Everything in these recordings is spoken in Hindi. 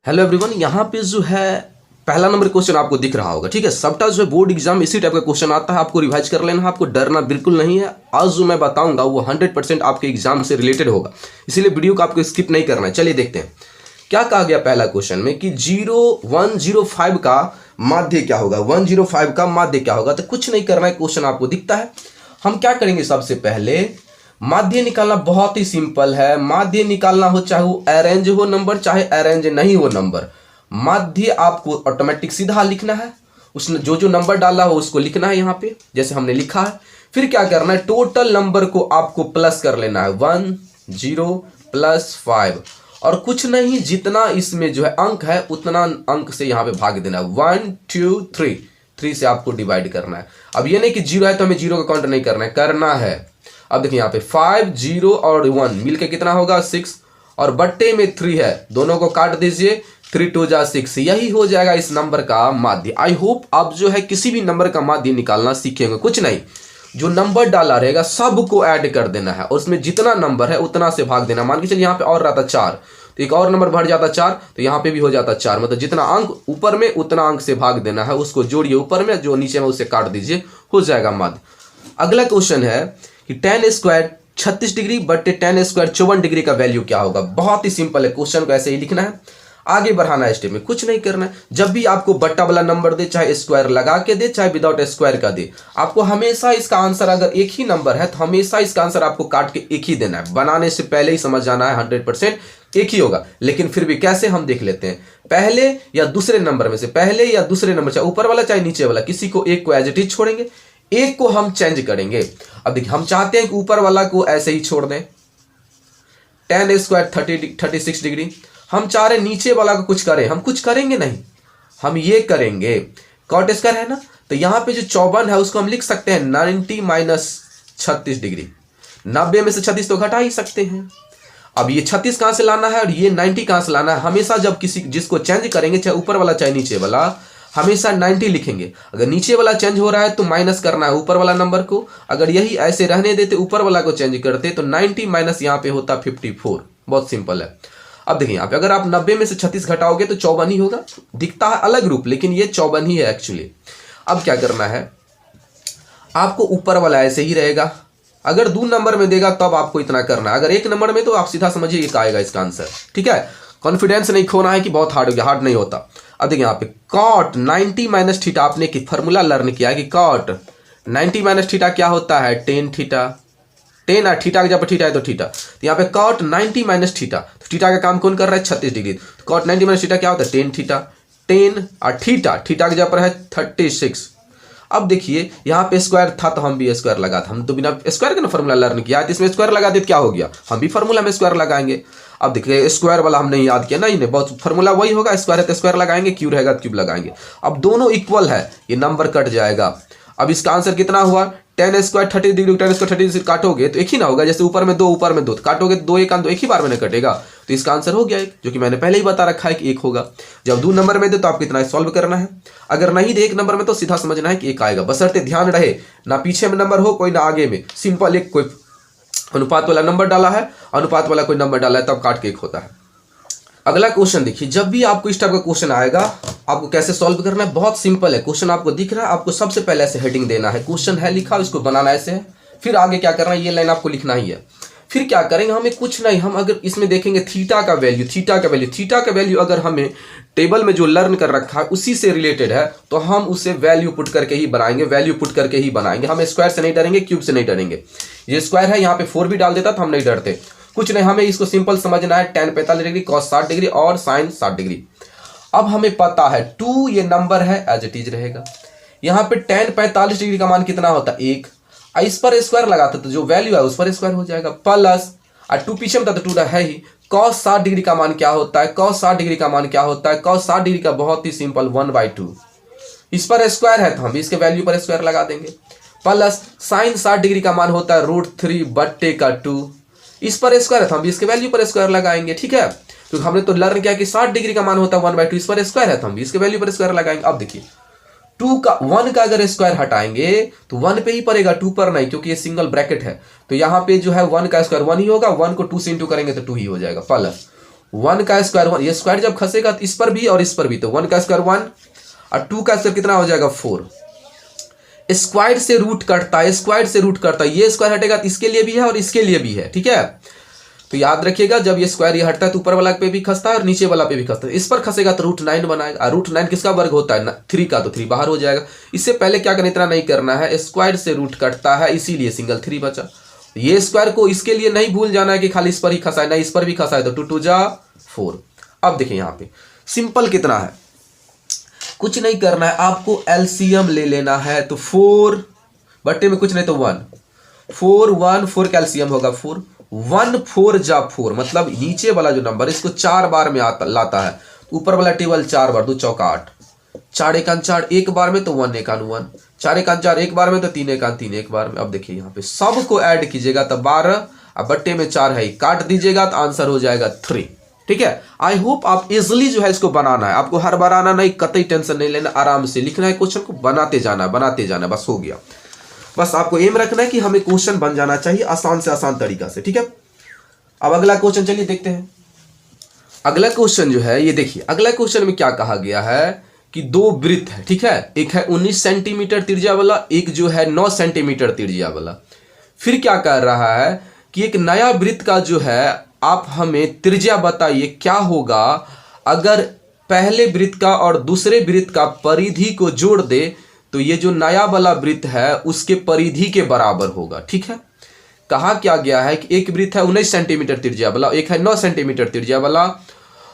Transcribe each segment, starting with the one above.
हेलो एवरीवन, यहाँ पे जो है पहला नंबर क्वेश्चन आपको दिख रहा होगा। ठीक है, सबटा जो है बोर्ड एग्जाम इसी टाइप का क्वेश्चन आता है, आपको रिवाइज कर लेना है, आपको डरना बिल्कुल नहीं है। आज जो मैं बताऊंगा वो 100% आपके एग्जाम से रिलेटेड होगा, इसीलिए वीडियो को आपको स्किप नहीं करना है। चलिए देखते हैं क्या कहा गया पहला क्वेश्चन में कि 105 का माध्य क्या होगा। 105 का माध्य क्या होगा, तो कुछ नहीं करना है, क्वेश्चन आपको दिखता है। हम क्या करेंगे, सबसे पहले माध्य निकालना बहुत ही सिंपल है। माध्य निकालना हो चाहे वो अरेंज हो नंबर चाहे अरेंज नहीं हो नंबर, माध्य आपको ऑटोमेटिक सीधा लिखना है। उसने जो नंबर डाला हो उसको लिखना है यहाँ पे, जैसे हमने लिखा है। फिर क्या करना है, टोटल नंबर को आपको प्लस कर लेना है, 10 + 5, और कुछ नहीं, जितना इसमें जो है अंक है उतना अंक से यहाँ पे भाग देना है। 1 2 3 से आपको डिवाइड करना है। अब ये नहीं कि 0 है तो हमें 0 का काउंट नहीं करना है। अब देखिए यहाँ पे 5 0 और 1 मिलके कितना होगा, 6, और बट्टे में 3 है, दोनों को काट दीजिए, 3 2 जा 6, यही हो जाएगा इस नंबर का माध्य। आई होप आप जो है किसी भी नंबर का माध्य निकालना सीखेंगे। कुछ नहीं, जो नंबर डाला रहेगा सबको ऐड कर देना है, और उसमें जितना नंबर है उतना से भाग देना। मान के चलिए यहाँ पे और रहता 4, तो एक और नंबर बढ़ जाता 4, तो यहाँ पे भी हो जाता 4, मतलब जितना अंक ऊपर में उतना अंक से भाग देना है, उसको जोड़िए ऊपर में, जो नीचे में उसे काट दीजिए, हो जाएगा माध्य। अगला क्वेश्चन है कि tan² 36 डिग्री बटे tan² 54 डिग्री का वैल्यू क्या होगा। बहुत ही सिंपल है, क्वेश्चन को ऐसे ही लिखना है, आगे बढ़ाना है स्टेप में, कुछ नहीं करना है। जब भी आपको बट्टा वाला नंबर दे, चाहे स्क्वायर लगा के दे चाहे विदाउट स्क्वायर का दे, आपको हमेशा इसका आंसर, अगर एक ही नंबर है तो हमेशा इसका आंसर आपको काट के एक ही देना है। बनाने से पहले ही समझ जाना है 100% एक ही होगा, लेकिन फिर भी कैसे हम देख लेते हैं। पहले या दूसरे नंबर में से, पहले या दूसरे नंबर, चाहे ऊपर वाला चाहे नीचे वाला, किसी को एक को एज इट इज छोड़ेंगे, एक को हम चेंज करेंगे। अब देखिए, हम चाहते हैं कि ऊपर वाला को ऐसे ही छोड़ दें, tan² 36 डिग्री। हम चाह रहे नीचे वाला को कुछ करें, हम कुछ करेंगे नहीं, हम ये करेंगे, cot² है ना, तो यहाँ पे जो 54 है उसको हम लिख सकते हैं 90 - 36 डिग्री। 90 में से 36 तो घटा ही सकते हैं। अब ये 36 कहाँ से लाना है और ये 90 कहाँ से लाना है। हमेशा जब जिसको चेंज करेंगे, चाहे ऊपर वाला चाहे नीचे वाला, हमेशा 90 लिखेंगे। अगर नीचे वाला चेंज हो रहा है तो माइनस करना है ऊपर वाला नंबर को। अगर यही ऐसे रहने देते, ऊपर वाला को चेंज करते, तो 90 माइनस यहाँ पे होता 54। बहुत सिंपल है। अब देखिए यहाँ पे अगर आप 90 में से 36 घटाओगे तो 54 ही होगा। दिखता है अलग रूप, लेकिन ये 54 ही है एक्चुअली। अब क्या करना है, आपको ऊपर वाला ऐसे ही रहेगा। अगर 2 नंबर में देगा तब आपको इतना करना है, अगर 1 नंबर में तो आप सीधा समझिए एक आएगा इसका आंसर। ठीक है, कॉन्फिडेंस नहीं खोना है कि बहुत हार्ड हो गया, हार्ड नहीं होता। अब देखिए यहाँ पे cot 90 - थीटा, आपने एक फॉर्मूला लर्न किया है कि cot 90 - थीटा क्या होता है, tan थीटा। टेन और थीटा के जब थीटा है तो थीटा, तो यहाँ पे cot 90 - थीटा, तो थीटा का काम कौन कर रहा है, 36 डिग्री। तो cot 90 - थीटा क्या होता है, tan थीटा। टेन और थीटा के जब है 36। अब देखिए यहाँ पे स्क्वायर था तो हम भी स्क्वायर लगा था, हम तो बिना स्क्वायर का ना फॉर्मूला लर्न किया, तो इसमें स्क्वायर लगा दे तो क्या हो गया, हम भी फॉर्मूला में स्क्वायर लगाएंगे। अब देखिए स्क्वायर वाला हमने याद किया नहीं, बहुत फॉर्मूला वही होगा, स्क्वायर है तो स्क्वायर लगाएंगे, क्यूब रहेगा तो क्यूब लगाएंगे। अब दोनों इक्वल है, ये नंबर कट जाएगा। अब इसका आंसर कितना हुआ, tan² 30 डिग्री, tan² 30 डिग्री काटोगे तो एक ही ना होगा, जैसे ऊपर में 2 ऊपर में 2, काटोगे तो 2 1 2 एक ही बार में ना कटेगा, तो इसका आंसर हो गया एक, जो कि मैंने पहले ही बता रखा है कि 1 होगा। जब 2 नंबर में दे तो आपको इतना सॉल्व करना है, अगर नहीं दे 1 नंबर में तो सीधा समझना है कि 1 आएगा। बशर्ते ध्यान रहे ना पीछे में नंबर हो कोई ना आगे में, सिंपल एक कोई अनुपात वाला नंबर डाला है, अनुपात वाला कोई नंबर डाला है, तब काट के 1 होता है। अगला क्वेश्चन देखिए, जब भी आपको इस टाइप का क्वेश्चन आएगा आपको कैसे सॉल्व करना है, बहुत सिंपल है। क्वेश्चन आपको दिख रहा है, आपको सबसे पहले ऐसे हेडिंग देना है, क्वेश्चन है लिखा, इसको बनाना ऐसे है। फिर आगे क्या करना है, ये लाइन आपको लिखना ही है। फिर क्या करेंगे, हमें कुछ नहीं, हम अगर इसमें देखेंगे थीटा का वैल्यू अगर हमें टेबल में जो लर्न कर रखा है उसी से रिलेटेड है, तो हम उसे वैल्यू पुट करके ही बनाएंगे, हम स्क्वायर से नहीं डरेंगे, क्यूब से नहीं डरेंगे। ये स्क्वायर है, यहाँ पे 4 भी डाल देता तो हम नहीं डरते, कुछ नहीं, हमें इसको सिंपल समझना है। tan 45 डिग्री, cos 60 डिग्री और sin 60 डिग्री। अब हमें पता है 2 ये नंबर है, एज इट इज रहेगा। यहाँ पे tan 45 डिग्री का मान कितना होता है, 1, इस पर स्क्वायर लगाते तो जो वैल्यू है उस पर स्क्वायर हो जाएगा, प्लस 2 पीछे में था तो 2 है ही। cos 60 डिग्री का मान क्या होता है, cos 60 डिग्री का मान क्या होता है, cos 60 डिग्री का बहुत ही सिंपल 1/2। इस पर स्क्वायर है तो हम इसके वैल्यू पर स्क्वायर लगा देंगे, प्लस sin 60 डिग्री का मान होता है √3/2। इस पर स्क्वायर है तो हम भी इसके वैल्यू पर स्क्वायर लगाएंगे। ठीक है, तो हमने तो लर्न किया कि 60 डिग्री का मान होता है 1/2, इस पर स्क्वायर है तो हम भी इसके वैल्यू पर स्क्वायर लगाएंगे। अब देखिए 1 का अगर स्क्वायर हटाएंगे तो 1 पे ही पड़ेगा, 2 पर नहीं, क्योंकि ये सिंगल ब्रैकेट है। तो यहाँ पे जो है 1 का स्क्वायर 1 ही होगा, 1 को 2 से इंटू करेंगे तो 2 ही हो जाएगा, प्लस 1 का स्क्वायर 1, ये स्क्वायर जब खसेगा तो इस पर भी और इस पर भी, तो 1 का स्क्वायर 1 और 2 का स्क्वायर कितना हो जाएगा 4। स्क्वायर से रूट कटता है, स्क्वायर से रूट कटता है, ये स्क्वायर हटेगा तो इसके लिए भी है और इसके लिए भी है, ठीक है। तो याद रखिएगा जब ये स्क्वायर ये हटता है तो ऊपर वाला पे भी खसता है और नीचे वाला पे भी खसता है। इस पर खसेगा तो √9 बनाएगा, और √9 किसका वर्ग होता है 3 का, तो 3 बाहर हो जाएगा। इससे पहले क्या करना, इतना नहीं करना है, स्क्वायर से रूट कटता है इसीलिए सिंगल 3 बचा। ये स्क्वायर को इसके लिए नहीं भूल जाना है कि खाली इस पर ही खसा है, नहीं इस पर भी खसा है, तो 2 2 जा 4। अब देखिए यहाँ पे सिंपल कितना है, कुछ नहीं करना है, आपको एलसीएम ले लेना है। तो 4 बट्टे में कुछ नहीं तो 1, 4 1 4 का एलसीएम होगा 4, 1 4 जा 4, मतलब नीचे वाला जो नंबर इसको 4 बार में लाता है, ऊपर वाला टेबल 4 बार, 2 चौका 8, 4 एकान 4 एक बार में तो 1 एकान 1, 4 एकान 4 एक बार में तो 3 एकान 3 एक बार में। अब देखिए यहाँ पे सबको ऐड कीजिएगा तो 12, अब बट्टे में 4 है, काट दीजिएगा तो आंसर हो जाएगा 3, ठीक है। आई होप आप इजिली जो है इसको बनाना है, आपको हर बार आना नहीं, कतई टेंशन नहीं लेना, आराम से लिखना है क्वेश्चन को, बनाते जाना है, बस हो गया। बस आपको एम रखना है कि हमें क्वेश्चन बन जाना चाहिए आसान से आसान तरीका से, ठीक है। अब अगला क्वेश्चन चलिए देखते हैं। अगला क्वेश्चन जो है ये देखिए, अगला क्वेश्चन में क्या कहा गया है कि 2 वृत्त है, ठीक है, एक है 19 सेंटीमीटर त्रिज्या वाला, एक जो है 9 सेंटीमीटर त्रिज्या वाला। फिर क्या कर रहा है कि एक नया वृत्त का जो है आप हमें त्रिज्या बताइए क्या होगा अगर पहले वृत्त का और दूसरे वृत्त का परिधि को जोड़ दे तो ये जो नया वाला वृत्त है उसके परिधि के बराबर होगा, ठीक है। कहा क्या गया है कि एक वृत्त है 19 सेंटीमीटर त्रिज्या वाला, एक है 9 सेंटीमीटर त्रिज्या वाला,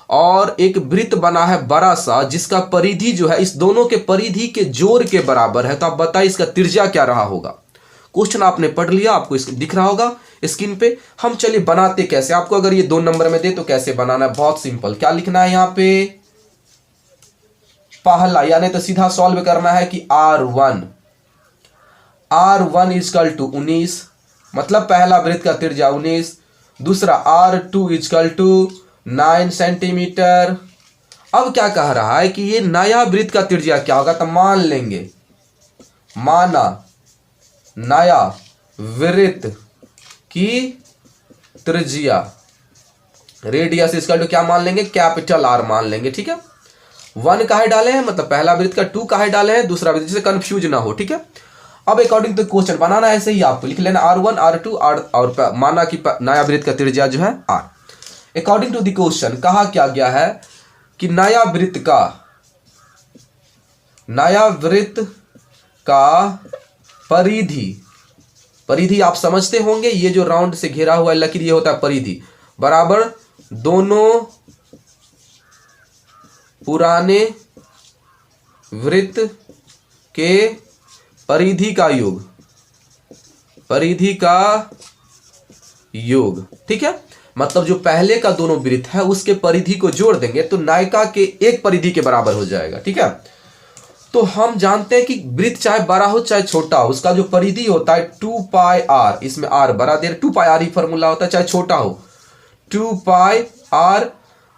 और एक वृत्त बना है बड़ा सा जिसका परिधि जो है इस दोनों के परिधि के जोड़ के बराबर है। तो आप बताइए इसका त्रिज्या क्या रहा होगा। क्वेश्चन आपने पढ़ लिया, आपको दिख रहा होगा स्क्रीन पे। हम चलिए बनाते कैसे, आपको अगर ये 2 नंबर में दे तो कैसे बनाना है, बहुत सिंपल। क्या लिखना है यहाँ पे, पहला यानी तो सीधा सॉल्व करना है कि R1 इजकल टू 19, मतलब पहला वृत्त का त्रिज्या 19, दूसरा R2 इजकल टू 9 सेंटीमीटर। अब क्या कह रहा है कि ये नया वृत्त का त्रिज्या क्या होगा, तो मान लेंगे, माना नया वृत्त की त्रिज्या रेडियस इजकल टू क्या मान लेंगे, कैपिटल R मान लेंगे, ठीक है। 1 काहे डाले हैं, मतलब पहला वृत्त का 2 काहे डाले हैं, दूसरा वृत्त, जिससे कंफ्यूज ना हो, ठीक है। अब अकॉर्डिंग टू क्वेश्चन बनाना है ऐसे ही, आपको लिख लेना R1 R2 और माना कि नया वृत्त का त्रिज्या जो है R। According to the question कहा क्या गया है कि नया वृत्त का परिधि आप समझते होंगे, ये जो राउंड से घेरा हुआ लकीर ये होता है परिधि, बराबर दोनों पुराने वृत्त के परिधि का योग, ठीक है। मतलब जो पहले का दोनों वृत्त है उसके परिधि को जोड़ देंगे तो नायिका के एक परिधि के बराबर हो जाएगा, ठीक है। तो हम जानते हैं कि वृत्त चाहे बड़ा हो चाहे छोटा हो, उसका जो परिधि होता है 2 पाई r, इसमें r बड़ा देर 2 पाई r ही फॉर्मूला होता है, चाहे छोटा हो 2 पाई r,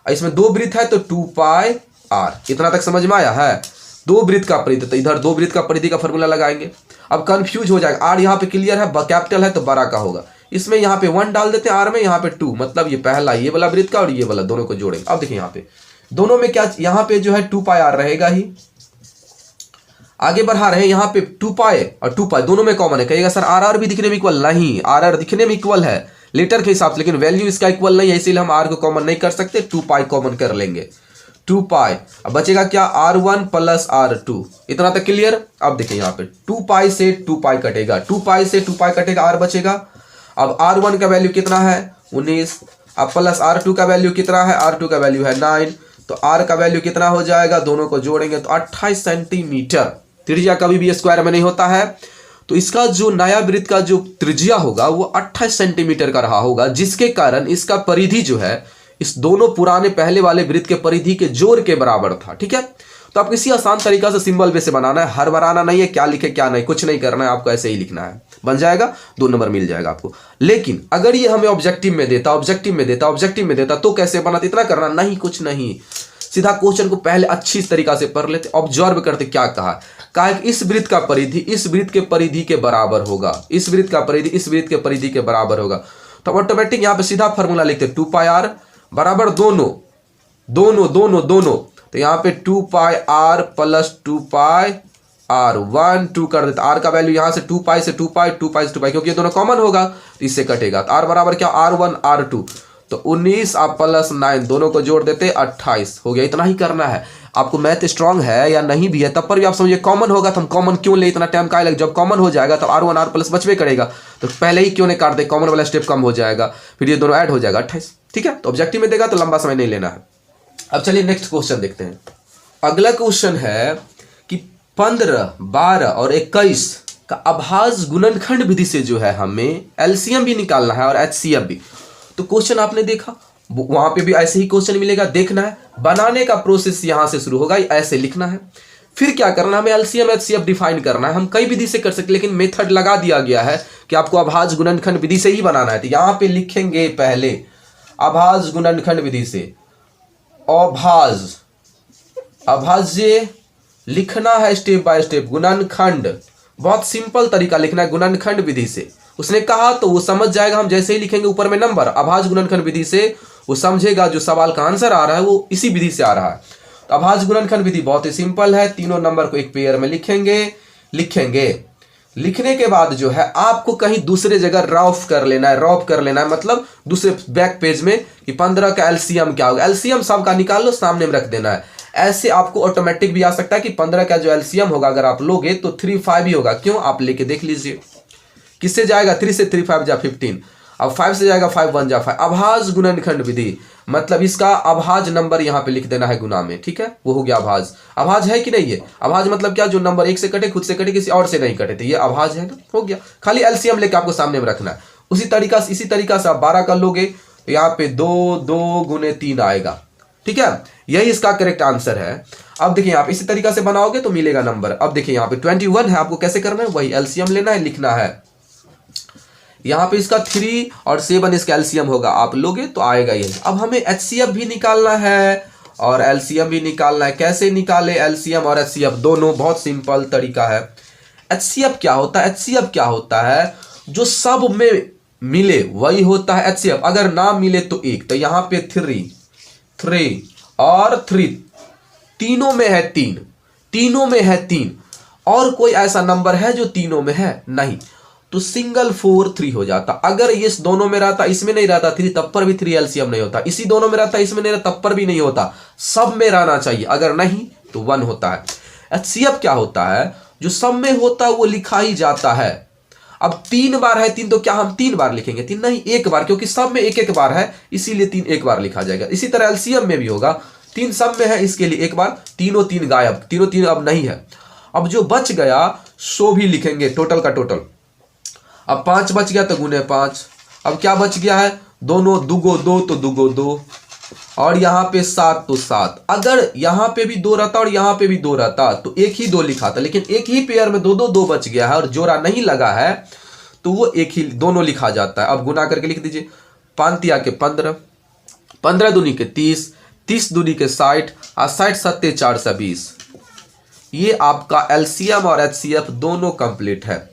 इसमें 2 वृत्त है तो 2 पाई r। इतना तक समझ में आया है। 2 वृत्त का परिधि, तो इधर 2 वृत्त का परिधि का फॉर्मूला लगाएंगे। अब कंफ्यूज हो जाएगा, r यहाँ पे क्लियर है, कैपिटल है तो बड़ा का होगा, इसमें यहाँ पे 1 डाल देते हैं r में, यहाँ पे 2, मतलब ये पहला ये वाला वृत्त का और ये वाला दोनों को जोड़ेंगे। अब देखिए यहाँ पे दोनों में क्या, यहाँ पे जो है 2 पाई r रहेगा ही, आगे बढ़ा रहे हैं, यहाँ पे 2 पाई और 2 पाई दोनों में कॉमन है। कहिएगा सर आर भी दिखने में इक्वल, नहीं, आर दिखने में इक्वल है लेटर के हिसाब से, लेकिन वैल्यू इसका इक्वल नहीं है, इसीलिए हम आर को कॉमन नहीं कर सकते, 2 पाई कॉमन कर लेंगे, 2 पाई। अब बचेगा क्या, R1 प्लस R2, इतना तक क्लियर। अब देखिए यहाँ पे 2 पाई से 2 पाई कटेगा, 2 पाई से 2 पाई कटेगा, R बचेगा। अब R1 का वैल्यू कितना है 19, अब प्लस R2 का वैल्यू कितना है, R2 का वैल्यू है 9, तो R का वैल्यू कितना हो जाएगा, दोनों को जोड़ेंगे तो 28 सेंटीमीटर। त्रिज्या कभी भी स्क्वायर में नहीं होता है, तो इसका जो नया वृत्त का जो त्रिज्या होगा वो 28 सेंटीमीटर का रहा होगा, जिसके कारण इसका परिधि जो है इस दोनों पुराने पहले वाले वृत्त के परिधि के जोड़ के बराबर था, ठीक है। तो आप किसी आसान तरीका से सिंबल पे से बनाना है, हर बार आना नहीं है, क्या लिखे क्या नहीं, कुछ नहीं करना है, आपको ऐसे ही लिखना है, बन जाएगा, 2 नंबर मिल जाएगा आपको। लेकिन अगर ये हमें ऑब्जेक्टिव में देता तो कैसे बनाते, इतना करना नहीं, कुछ नहीं, सीधा क्वेश्चन को पहले अच्छी तरीका से पढ़ लेते, ऑब्जर्व करते क्या कहा कि इस वृत्त का परिधि इस वृत्त के परिधि के बराबर होगा, इस वृत्त का परिधि इस वृत्त के परिधि के बराबर होगा, तो ऑटोमेटिक यहाँ पे सीधा फॉर्मूला लिखते 2 पाई r बराबर दोनों दोनों दोनों दोनों, तो यहाँ पे 2 पाई आर प्लस 2 पाई आर 1 2 कर देता। आर का वैल्यू यहाँ से 2 पाई से 2 पाई 2 पाई से 2 पाई, क्योंकि ये दोनों कॉमन होगा तो इससे कटेगा। तो आर बराबर क्या, R1 R2, तो 19 आप प्लस 9 दोनों को जोड़ देते 28 हो गया। इतना ही करना है। आपको मैथ स्ट्रांग है या नहीं भी है तब पर भी आप समझिए कॉमन होगा तो हम कॉमन क्यों ले, इतना टाइम का लगे। जब कॉमन हो जाएगा तब R1 R प्लस बचवे करेगा, तो पहले ही क्यों नहीं काट दे, कॉमन वाला स्टेप कम हो जाएगा, फिर ये दोनों ऐड हो जाएगा 28। ठीक है, तो ऑब्जेक्टिव में देगा तो लंबा समय नहीं लेना है। अब चलिए नेक्स्ट क्वेश्चन देखते हैं। अगला क्वेश्चन है कि 15 12 और 21 का अभाज्य गुणनखंड विधि से जो है हमें एलसीएम भी निकालना है और एचसीएफ भी। तो क्वेश्चन आपने देखा, वहां पे भी ऐसे ही क्वेश्चन मिलेगा, देखना है। बनाने का प्रोसेस यहां से शुरू होगा, ऐसे लिखना है। फिर क्या करना है, हमें एलसीएम एचसीएफ डिफाइन करना है। हम कई विधि से कर सकते, लेकिन मेथड लगा दिया गया है कि आपको अभाज्य गुणनखंड विधि से ही बनाना है। तो यहां पे लिखेंगे पहले अभाज्य गुणनखंड विधि से, अभाज्य लिखना है स्टेप बाय स्टेप। गुणनखंड बहुत सिंपल तरीका लिखना है गुणनखंड विधि से। उसने कहा तो वो समझ जाएगा, हम जैसे ही लिखेंगे ऊपर में नंबर अभाज्य गुणनखंड विधि से, वो समझेगा जो सवाल का आंसर आ रहा है वो इसी विधि से आ रहा है। तो अभाज्य गुणनखंड विधि बहुत ही सिंपल है। तीनों नंबर को एक पेयर में लिखेंगे। लिखने के बाद जो है आपको कहीं दूसरे जगह रॉफ कर लेना है, मतलब दूसरे बैक पेज में कि 15 का एलसीएम क्या होगा। एलसीएम सबका निकाल लो, सामने में रख देना है। ऐसे आपको ऑटोमेटिक भी आ सकता है कि 15 का जो एलसीएम होगा अगर आप लोगे तो 3 5 ही होगा। क्यों, आप लेके देख लीजिए किससे जाएगा, 3 से 3 5 जा 15, अब 5 से जाएगा 5 1 जा 5। अभाज्य गुणनखंड विधि मतलब इसका अभाज्य नंबर यहाँ पे लिख देना है गुना में। ठीक है, वो हो गया अभाज्य। अभाज्य है कि नहीं है, अभाज्य मतलब क्या, जो नंबर एक से कटे, खुद से कटे, किसी और से नहीं कटे, तो ये अभाज्य है ना, हो गया। खाली एलसीएम लेके आपको सामने में रखना है। इसी तरीका से आप 12 कर लोगे तो यहाँ पे 2 2 गुने 3 आएगा। ठीक है, यही इसका करेक्ट आंसर है। अब देखिए आप इसी तरीका से बनाओगे तो मिलेगा नंबर। अब देखिए यहाँ पे 21 है, आपको कैसे करना है, वही एलसीएम लेना है, लिखना है। यहाँ पे इसका 3 और 7 इसका एलसीएम होगा, आप लोगे तो आएगा ये। अब हमें एचसीएफ भी निकालना है और एलसीएम भी निकालना है। कैसे निकाले एलसीएम और एचसीएफ दोनों, बहुत सिंपल तरीका है। एचसीएफ क्या होता है, जो सब में मिले वही होता है एचसीएफ। अगर ना मिले तो एक, तो यहाँ पे 3 और 3 तीनों में है 3 और कोई ऐसा नंबर है जो तीनों में है नहीं, तो सिंगल 4 3 हो जाता। अगर ये दोनों में रहता, इसमें नहीं रहता 3, तब पर भी 3 एलसीएम नहीं होता। इसी दोनों में रहता, इसमें नहीं रहता, तब पर भी नहीं होता। सब में रहना चाहिए, अगर नहीं तो 1 होता है। एचसीएफ क्या होता है, जो सब में होता है वो लिखा ही जाता है। अब 3 बार है 3, तो क्या हम 3 बार लिखेंगे, 3 नहीं 1 बार, क्योंकि सब में एक बार है इसीलिए 3 1 बार लिखा जाएगा। इसी तरह एलसीएम में भी होगा, 3 सब में है इसके लिए 1 बार, तीनों 3 गायब, तीनों 3 अब नहीं है। अब जो बच गया सो भी लिखेंगे, टोटल का टोटल। अब 5 बच गया तो गुने 5। अब क्या बच गया है, दोनों 2 गो 2 तो 2 गो 2, और यहाँ पे 7 तो 7। अगर यहाँ पे भी 2 रहता और यहाँ पे भी 2 रहता तो एक ही 2 लिखा था, लेकिन एक ही पेयर में 2 2 2 बच गया है और जोड़ा नहीं लगा है तो वो एक ही दोनों लिखा जाता है। अब गुना करके लिख दीजिए, 5 तिया के 15, 15 दूनी के 30, 30 दूनी के 60 और 60 सत्ते 420। ये आपका एलसीएम और एचसीएफ दोनों कंप्लीट है।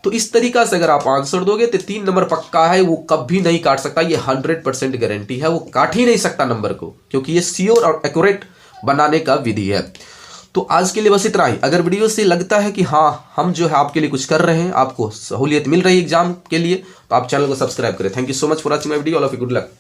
तो इस तरीका से अगर आप आंसर दोगे तो 3 नंबर पक्का है, वो कभी नहीं काट सकता। ये 100% गारंटी है, वो काट ही नहीं सकता नंबर को, क्योंकि ये श्योर और एक्यूरेट बनाने का विधि है। तो आज के लिए बस इतना ही। अगर वीडियो से लगता है कि हाँ हम जो है आपके लिए कुछ कर रहे हैं, आपको सहूलियत मिल रही है एग्जाम के लिए, तो आप चैनल को सब्सक्राइब करें। Thank you so much for watching my video. All of you good luck.